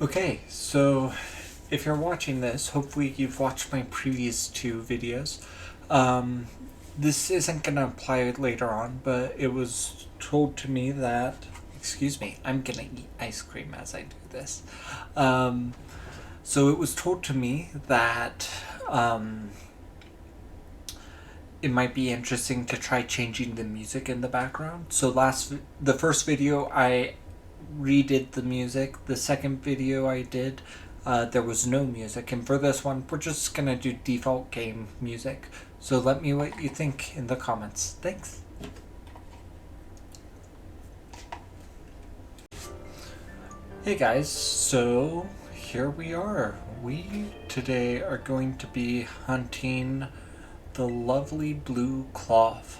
Okay, so if you're watching this, hopefully you've watched my previous two videos. Um, this isn't going to apply later on, but it was told to me that, excuse me, I'm going to eat ice cream as I do this. Um, so it was told to me that it might be interesting to try changing the music in the background. So the first video I redid the music. The second video I did, there was no music. And for this one, we're just gonna do default game music. So let me know what you think in the comments. Thanks. Hey guys, so here we are. We today are going to be hunting the lovely blue Klawf.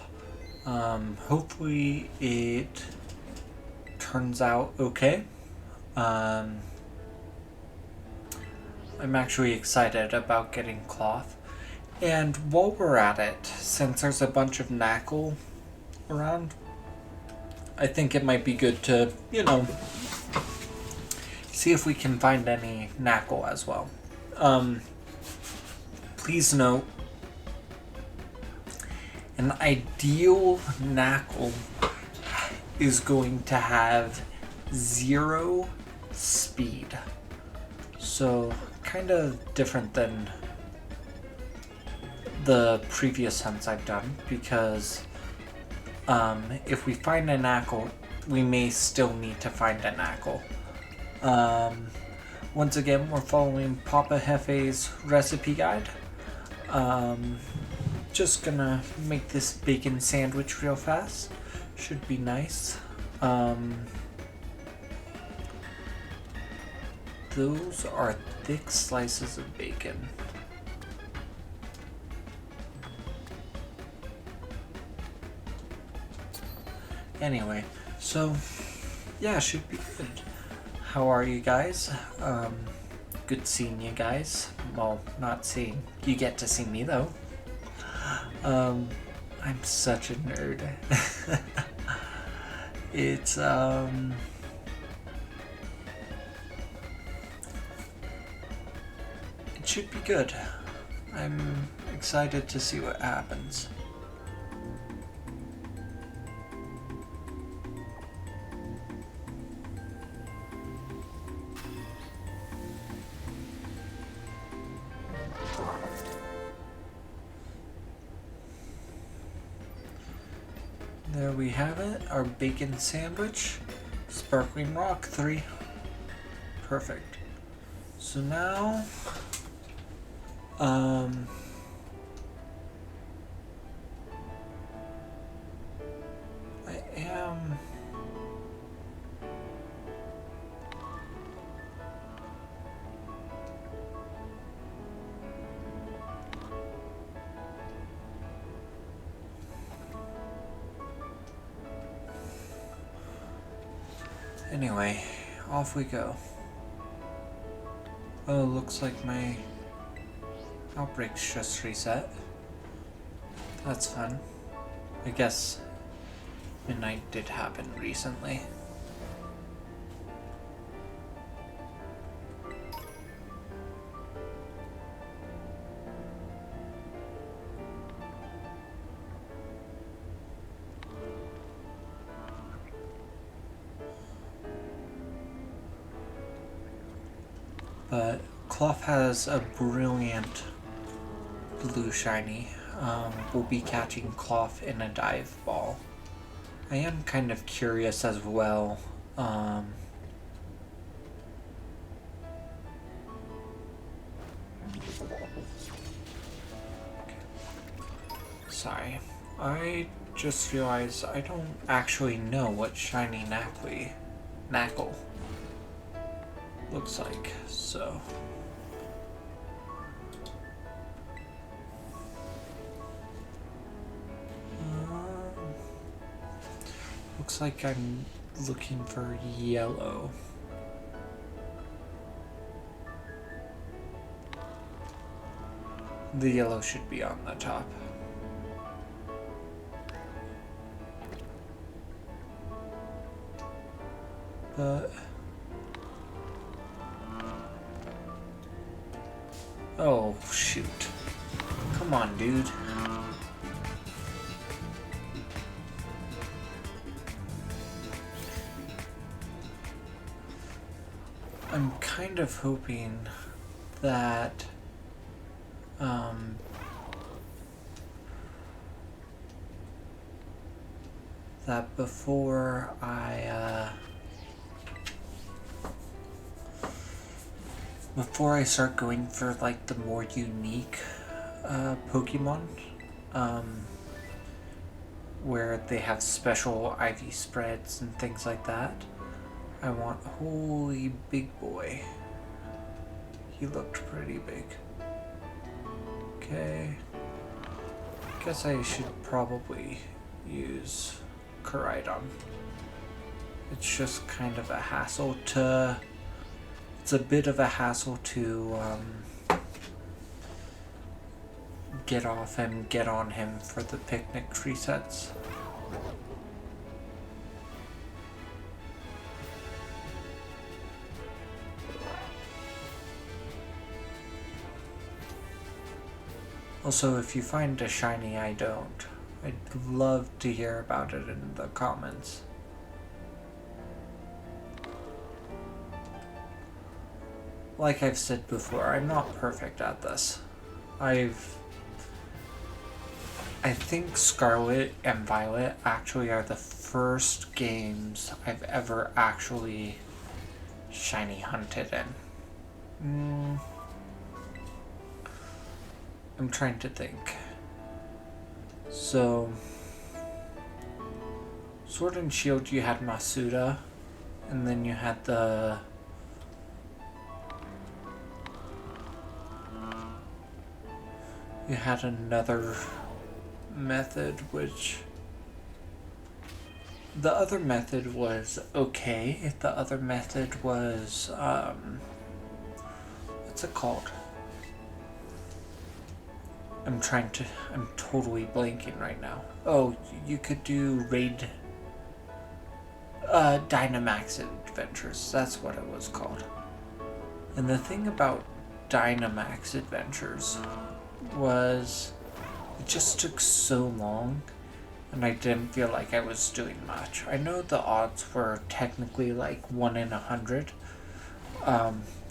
Hopefully it turns out okay. I'm actually excited about getting Klawf. And while we're at it, since there's a bunch of Nacli around, I think it might be good to, see if we can find any Nacli as well. Please note, an ideal Nacli is going to have 0 speed. So, kind of different than the previous hunts I've done, because if we find a Nacli, we may still need to find a Nacli. Once again, we're following Papa Hefe's recipe guide. Just gonna make this bacon sandwich real fast. Should be nice. Those are thick slices of bacon. Anyway, so yeah, should be good. How are you guys? Good seeing you guys. Well, not seeing. You get to see me though. I'm such a nerd. It's it should be good. I'm excited to see what happens. There we have it, our bacon sandwich. Sparkling rock 3. Perfect. So now, I am anyway, off we go. Oh, looks like my outbreak's just reset. That's fun. I guess midnight did happen recently. But Klawf has a brilliant blue shiny. We'll be catching Klawf in a dive ball. I am kind of curious as well. Sorry, I just realized I don't actually know what shiny Nacli looks like, so looks like I'm looking for yellow. The yellow should be on the top. But Oh, shoot. Come on, dude. I'm kind of hoping that that before I start going for like the more unique Pokemon, where they have special IV spreads and things like that, I want, holy big boy. He looked pretty big. Okay. Guess I should probably use Koraidon. It's just kind of a hassle to... It's a bit of a hassle to get off him, get on him for the picnic resets. Also, if you find a shiny I don't, I'd love to hear about it in the comments. Like I've said before, I'm not perfect at this. I think Scarlet and Violet actually are the first games I've ever actually shiny hunted in. I'm trying to think. So, Sword and Shield, you had Masuda, and then you had the... You had another method, which... The other method was okay. The other method was, what's it called? I'm totally blanking right now. Oh, you could do Raid... Dynamax Adventures. That's what it was called. And the thing about Dynamax Adventures was it just took so long and I didn't feel like I was doing much. I know the odds were technically like 1 in 100,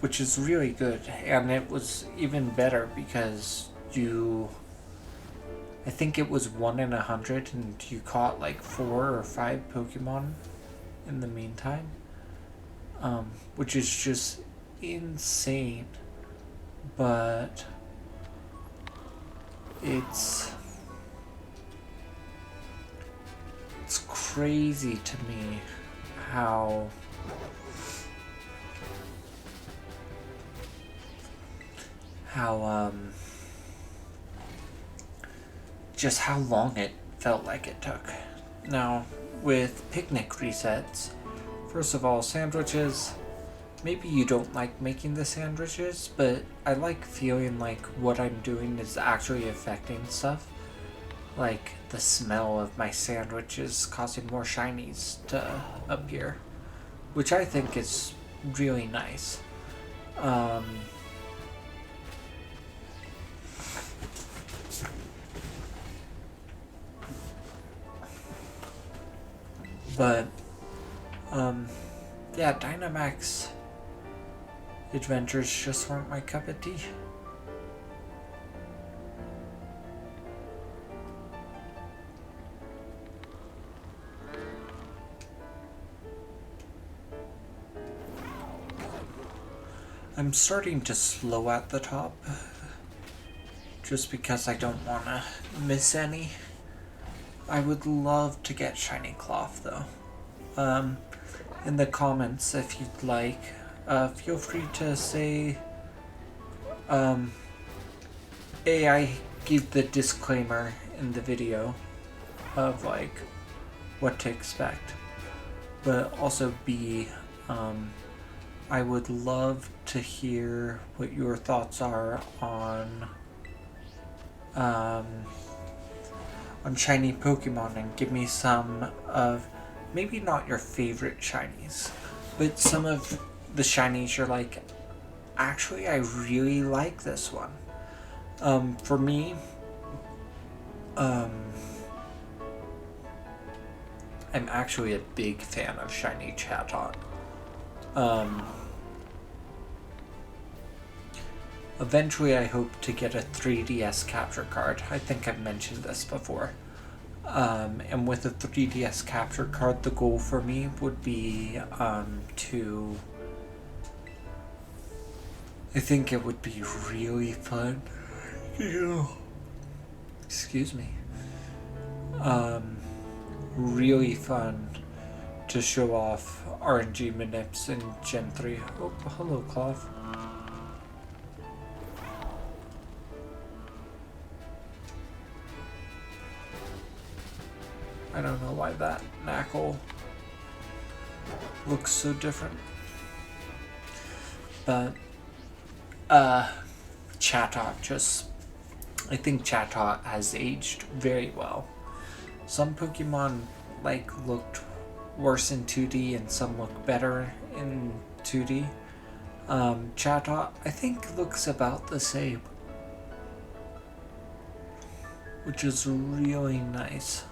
which is really good, and it was even better because I think it was 1 in 100 and you caught like 4 or 5 Pokemon in the meantime, which is just insane, but it's crazy to me how just how long it felt like it took. Now, with picnic resets, first of all, sandwiches, maybe you don't like making the sandwiches, but I like feeling like what I'm doing is actually affecting stuff. Like the smell of my sandwiches causing more shinies to appear, which I think is really nice. But, yeah, Dynamax Adventures just weren't my cup of tea. I'm starting to slow at the top, just because I don't want to miss any. I would love to get Shiny Klawf though. In the comments, if you'd like, feel free to say, I give the disclaimer in the video of like what to expect, but also B, I would love to hear what your thoughts are on shiny Pokemon, and give me some of, maybe not your favorite shinies, but some of the shinies you're like, actually, I really like this one. For me, I'm actually a big fan of shiny Chatot. Eventually, I hope to get a 3DS capture card. I think I've mentioned this before. And with a 3DS capture card, the goal for me would be to... I think it would be really fun. Excuse me. Really fun to show off RNG manips in Gen 3. Oh, hello, Klawf. I don't know why that Nacli looks so different. But, Chatot just... I think Chatot has aged very well. Some Pokemon, looked worse in 2D and some look better in 2D. Chatot, I think, looks about the same, which is really nice.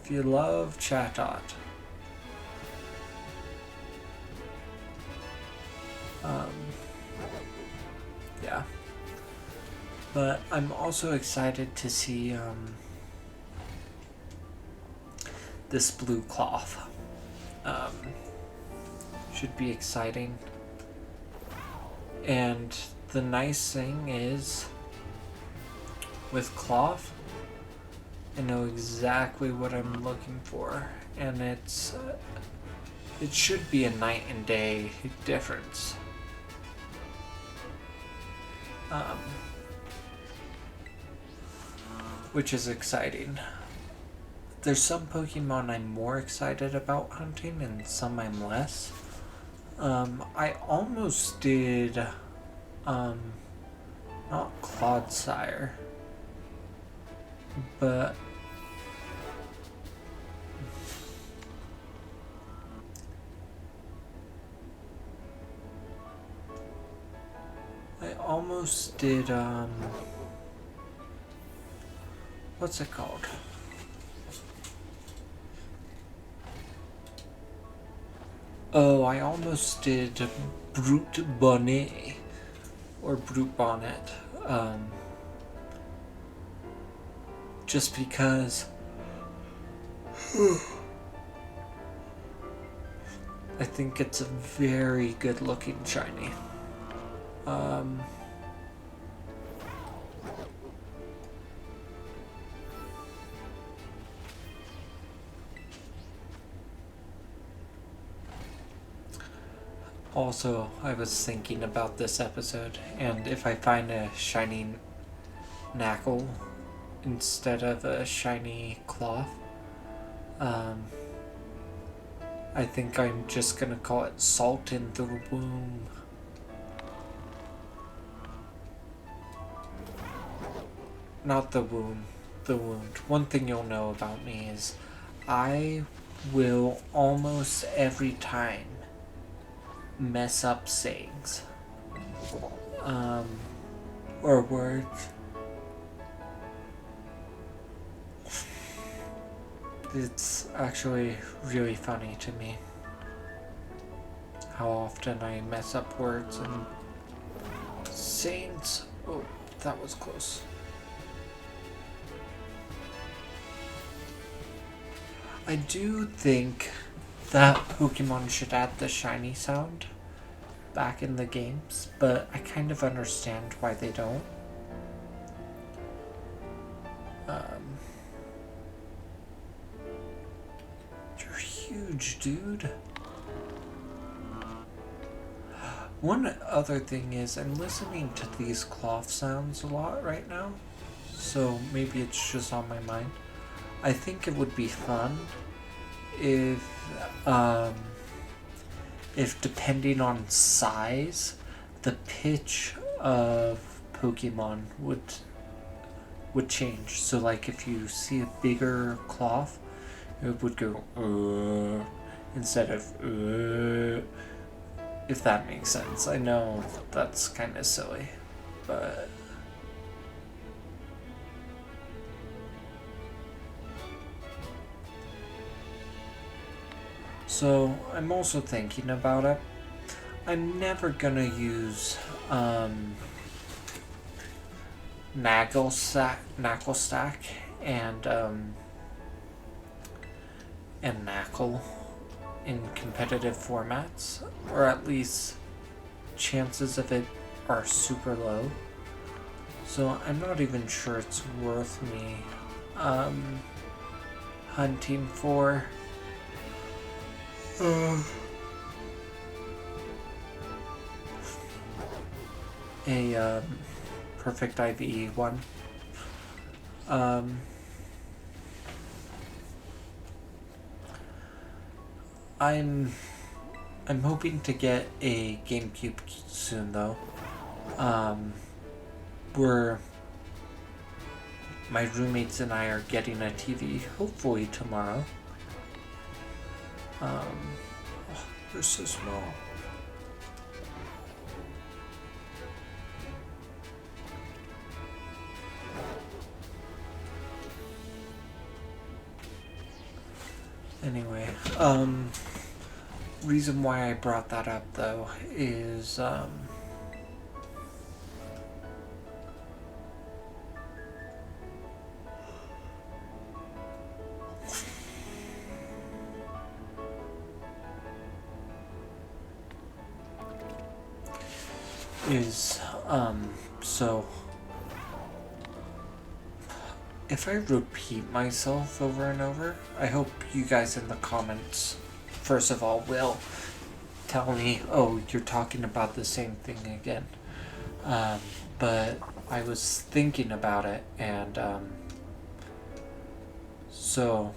If you love Chatot, yeah. But I'm also excited to see this blue Klawf. Should be exciting. And the nice thing is, with Klawf, I know exactly what I'm looking for, and it should be a night and day difference. Which is exciting. There's some Pokemon I'm more excited about hunting and some I'm less. I almost did, not Clodsire, but I almost did, what's it called? Oh, I almost did Brute Bonnet, or Brute Bonnet, just because I think it's a very good looking shiny. Also, I was thinking about this episode, and if I find a shiny Nacli instead of a shiny Klawf, I think I'm just gonna call it Salt in the Womb. Not the womb, the wound. One thing you'll know about me is I will almost every time mess up sayings or words. It's actually really funny to me how often I mess up words and sayings. Oh, that was close. I do think that Pokemon should add the shiny sound back in the games, but I kind of understand why they don't. You're huge, dude. One other thing is I'm listening to these Klawf sounds a lot right now, so maybe it's just on my mind. I think it would be fun if depending on size, the pitch of Pokemon would change. So like if you see a bigger Klawf, it would go instead of if that makes sense. I know that's kind of silly, but... So, I'm also thinking about it. I'm never gonna use, Nacli stack and Nacli in competitive formats, or at least chances of it are super low. So I'm not even sure it's worth me hunting for a perfect IVE one. I'm hoping to get a GameCube soon though. We're my roommates and I are getting a TV hopefully tomorrow. Oh, they're so small. Anyway, reason why I brought that up though is so if I repeat myself over and over, I hope you guys in the comments, first of all, will tell me, oh, you're talking about the same thing again. But I was thinking about it, and so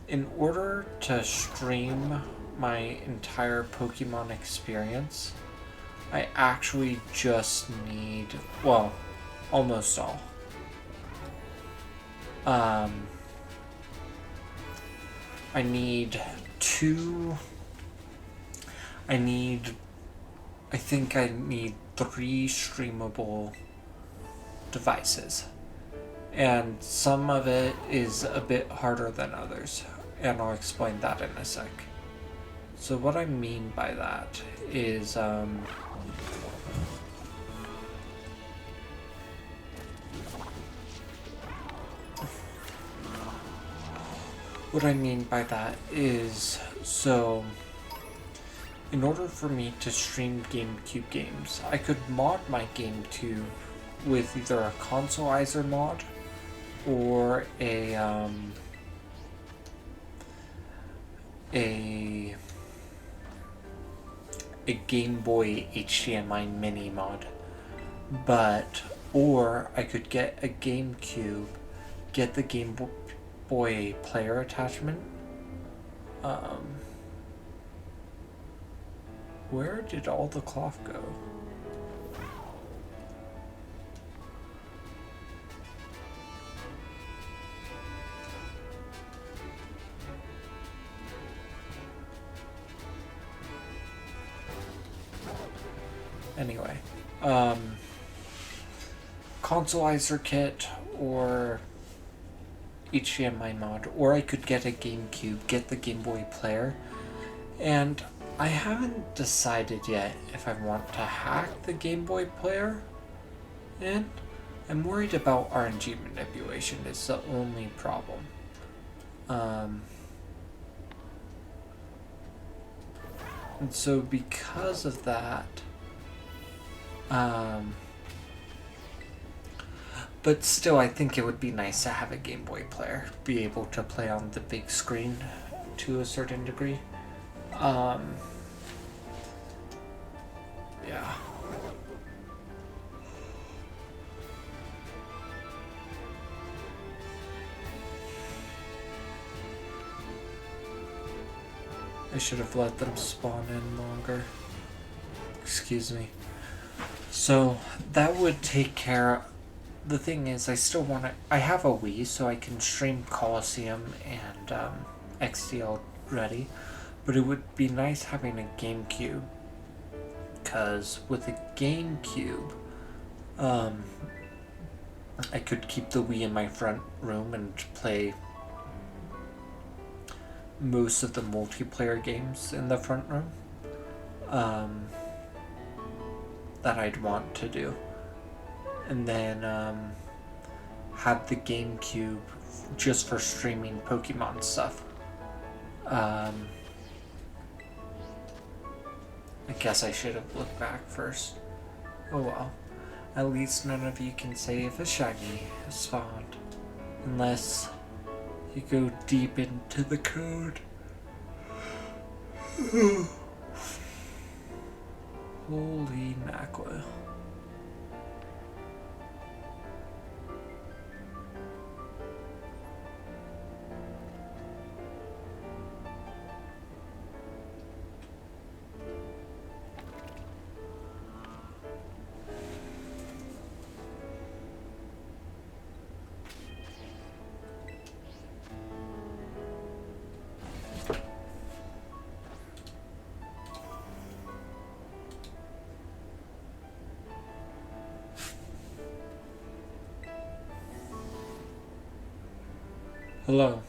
in order to stream my entire Pokemon experience, I actually just need, well, almost all. I need I think I need 3 streamable devices. And some of it is a bit harder than others, and I'll explain that in a sec. So what I mean by that is, so in order for me to stream GameCube games, I could mod my GameCube with either a consoleizer mod or a Game Boy HDMI mini mod. Or I could get a GameCube, get the Game Boy player attachment. Where did all the Klawf go? Anyway, consoleizer kit or HDMI mod, or I could get a GameCube, get the Game Boy player, and I haven't decided yet if I want to hack the Game Boy player, and I'm worried about RNG manipulation is the only problem. And so because of that, but still I think it would be nice to have a Game Boy player, be able to play on the big screen to a certain degree. Yeah. I should have let them spawn in longer. Excuse me. So that would take care of... The thing is, I still want to... I have a Wii, so I can stream Coliseum and XDL ready. But it would be nice having a GameCube because with a GameCube, I could keep the Wii in my front room and play most of the multiplayer games in the front room that I'd want to do. And then have the GameCube just for streaming Pokemon stuff. I guess I should have looked back first. Oh well. At least none of you can say if a shiny has spawned. Unless you go deep into the code. Holy Nacli. Hello.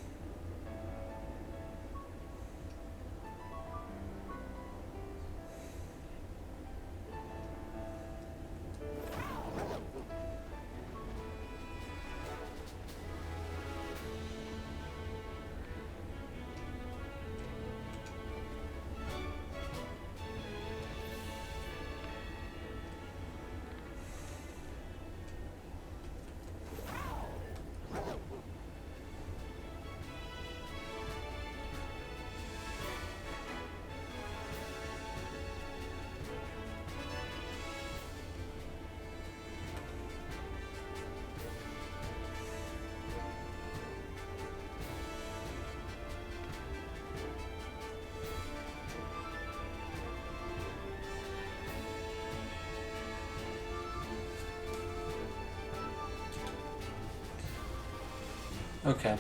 Okay.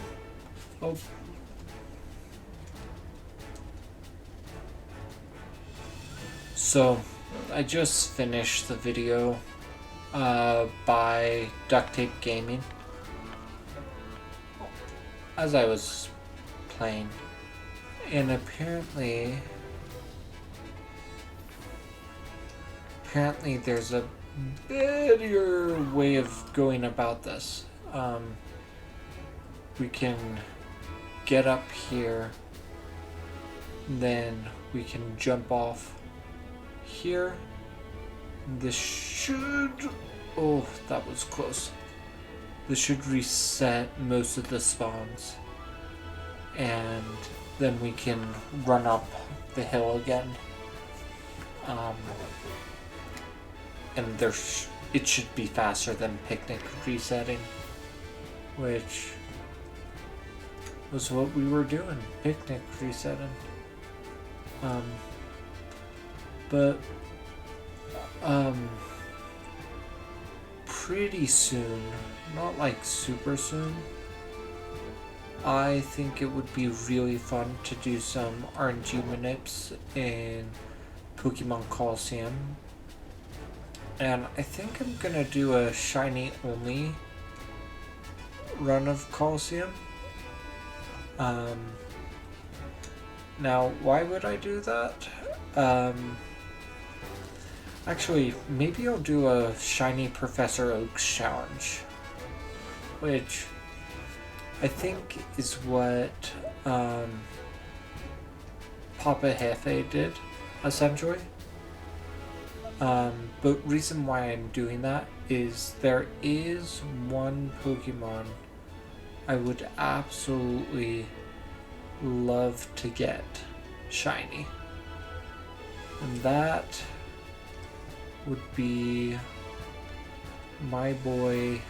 Oh. So, I just finished the video by Duct Tape Gaming as I was playing, and apparently there's a better way of going about this. We can get up here, then we can jump off here. This should... oh, that was close. This should reset most of the spawns. And then we can run up the hill again. And it should be faster than Picnic resetting, which was what we were doing, Picnic resetting. Pretty soon, not like super soon, I think it would be really fun to do some RNG manips in Pokemon Coliseum. And I think I'm gonna do a shiny only run of Coliseum. Now, why would I do that? Actually, maybe I'll do a shiny Professor Oak's challenge, which I think is what Papa Hefe did, essentially. But reason why I'm doing that is there is one Pokemon I would absolutely love to get shiny, and that would be my boy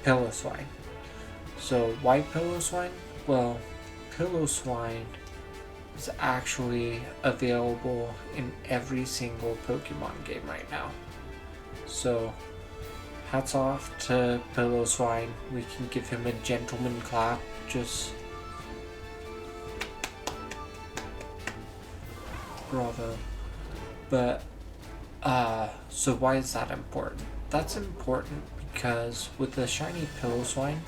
Pillow-Swine. So why Pillow-Swine? Well, Pillow-Swine is actually available in every single Pokemon game right now. So hats off to Pillow-Swine. We can give him a gentleman clap. Just bravo. But, so why is that important? That's important because with the shiny Piloswine,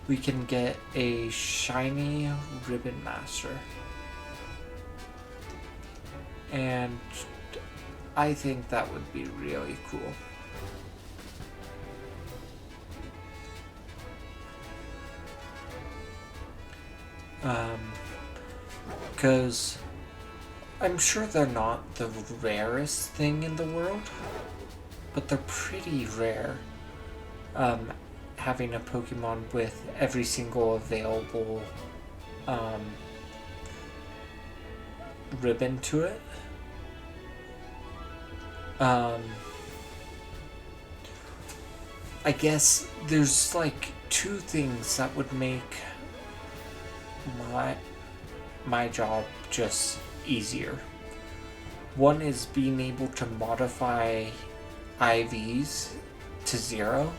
we can get a shiny Ribbon Master. And I think that would be really cool. Because I'm sure they're not the rarest thing in the world, but they're pretty rare. Having a Pokemon with every single available ribbon to it. I guess there's like two things that would make my job just easier. One is being able to modify IVs to 0.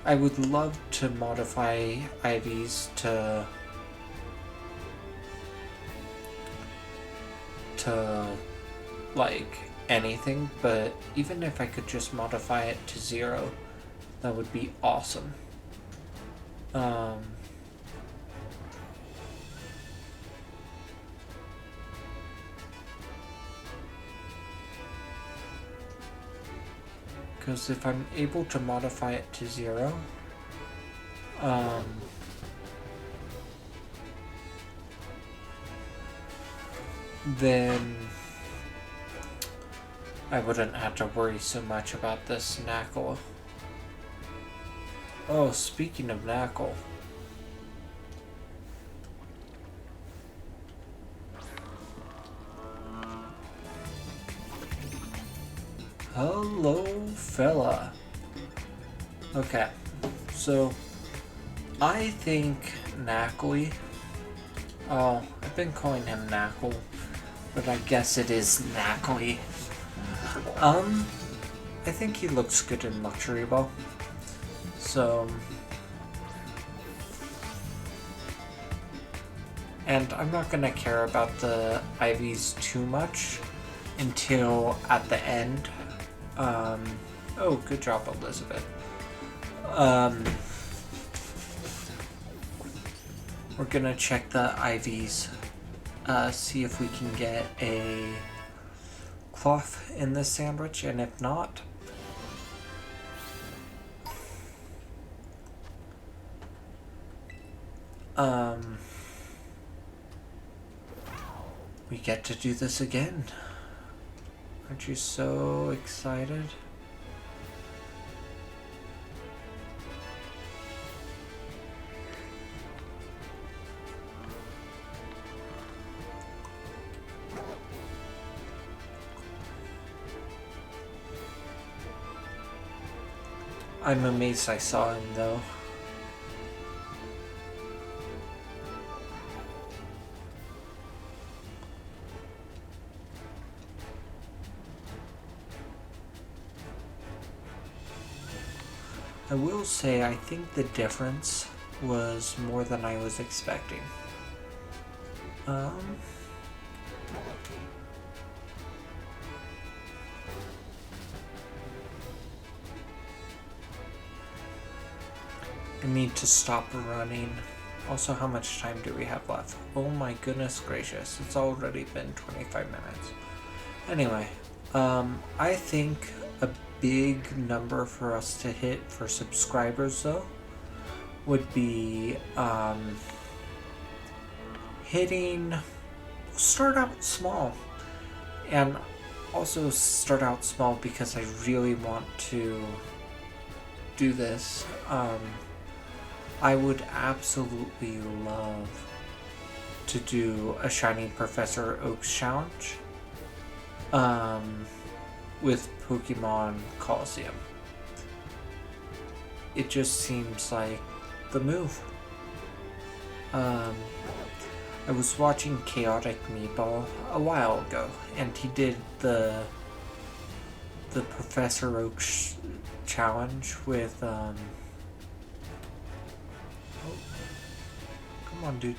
I would love to modify IVs to like anything, but even if I could just modify it to 0, that would be awesome. Because if I'm able to modify it to 0, then I wouldn't have to worry so much about this Nacli. Oh, speaking of Nacli. Hello, fella. Okay, so I think Nacli. Oh, I've been calling him Nacli, but I guess it is Nacli. I think he looks good in Luxury Ball. So, and I'm not gonna care about the IVs too much until at the end. Oh, good job, Elizabeth. We're gonna check the IVs, see if we can get a Klawf in this sandwich, and if not, we get to do this again. Aren't you so excited? I'm amazed I saw him though. I will say I think the difference was more than I was expecting. I need to stop running. Also, how much time do we have left? Oh my goodness gracious, it's already been 25 minutes. Anyway, I think a big number for us to hit for subscribers though would be start out small, and also start out small because I really want to do this. I would absolutely love to do a Shiny Professor Oak's challenge with Pokemon Coliseum. It just seems like the move. I was watching Chaotic Meatball a while ago, and he did the Professor Oak challenge with oh, come on, dude.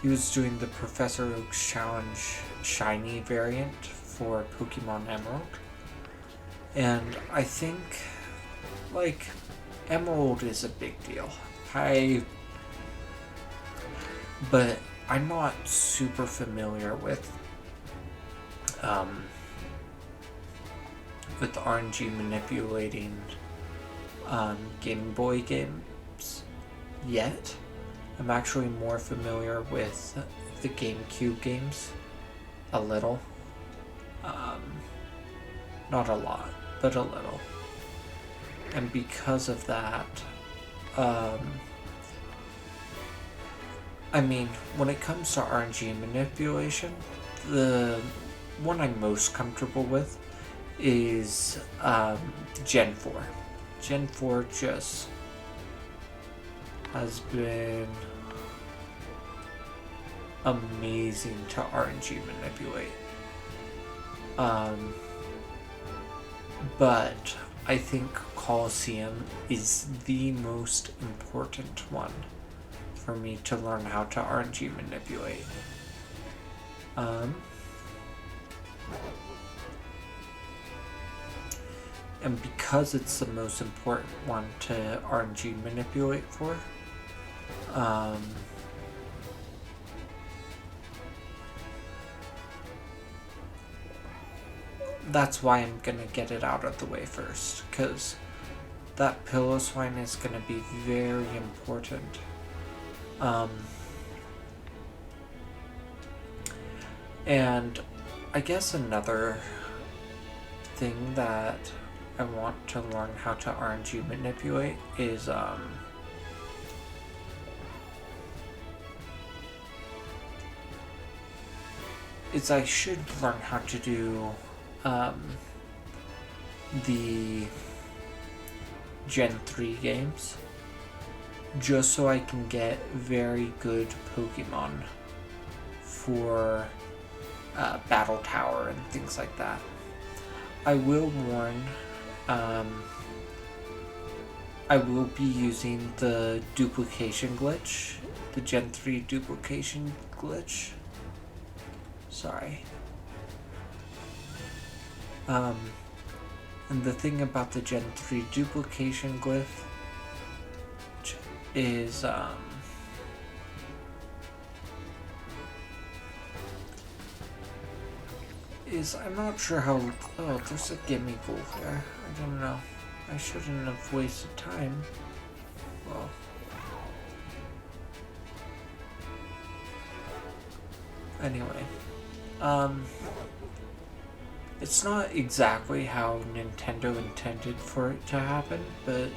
He was doing the Professor Oak challenge shiny variant for Pokemon Emerald. And I think, like, Emerald is a big deal. But I'm not super familiar with RNG manipulating Game Boy games yet. I'm actually more familiar with the GameCube games a little. Not a lot, but a little. And because of that, I mean, when it comes to RNG manipulation, the one I'm most comfortable with is Gen 4. Gen 4 just has been amazing to RNG manipulate. But I think Colosseum is the most important one for me to learn how to RNG manipulate. And because it's the most important one to RNG manipulate for, that's why I'm gonna get it out of the way first, because that Piloswine is gonna be very important. And I guess another thing that I want to learn how to RNG manipulate is I should learn how to do the Gen 3 games, just so I can get very good Pokemon for Battle Tower and things like that. I will warn, I will be using the duplication glitch, the Gen 3 duplication glitch. Sorry. And the thing about the Gen 3 duplication glyph is, I'm not sure how. Oh, there's a Gimmighoul there. I don't know. I shouldn't have wasted time. Well. Anyway. It's not exactly how Nintendo intended for it to happen, but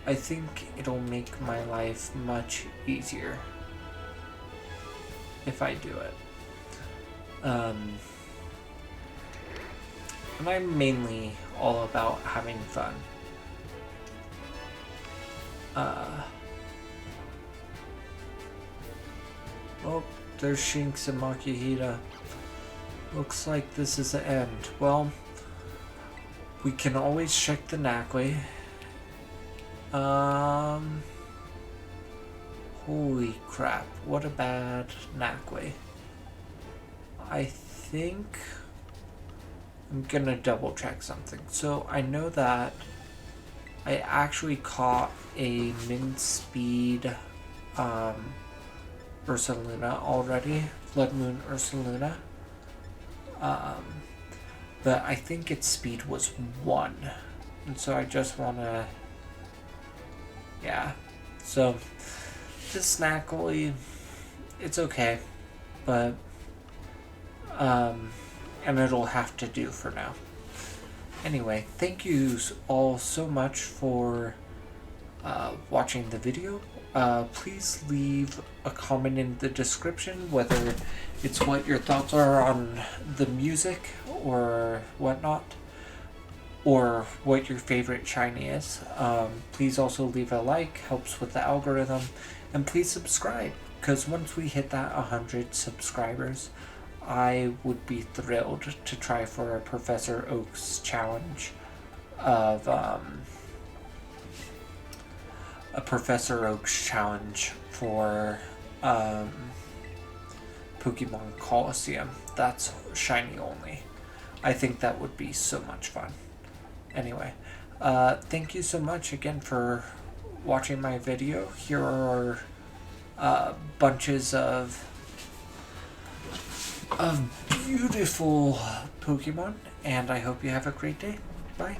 I think it'll make my life much easier if I do it. And I'm mainly all about having fun. Oh, there's Shinx and Makihita. Looks like this is the end. Well, we can always check the Nacli. Holy crap, what a bad Nacli. I think I'm gonna double check something. So I know that I actually caught a min speed Ursaluna already, Blood Moon Ursaluna. But I think its speed was 1. And so I just wanna, yeah. So this Nacli, it's okay, but and it'll have to do for now. Anyway, thank you all so much for watching the video. Please leave a comment in the description, whether it's what your thoughts are on the music or whatnot, or what your favorite shiny is. Please also leave a like, helps with the algorithm, and please subscribe, because once we hit that 100 subscribers, I would be thrilled to try for a Professor Oak's challenge of a Professor Oak's challenge for Pokemon Colosseum. that's shiny only. I think that would be so much fun. Anyway, thank you so much again for watching my video. Here are bunches of beautiful Pokemon, and I hope you have a great day. Bye.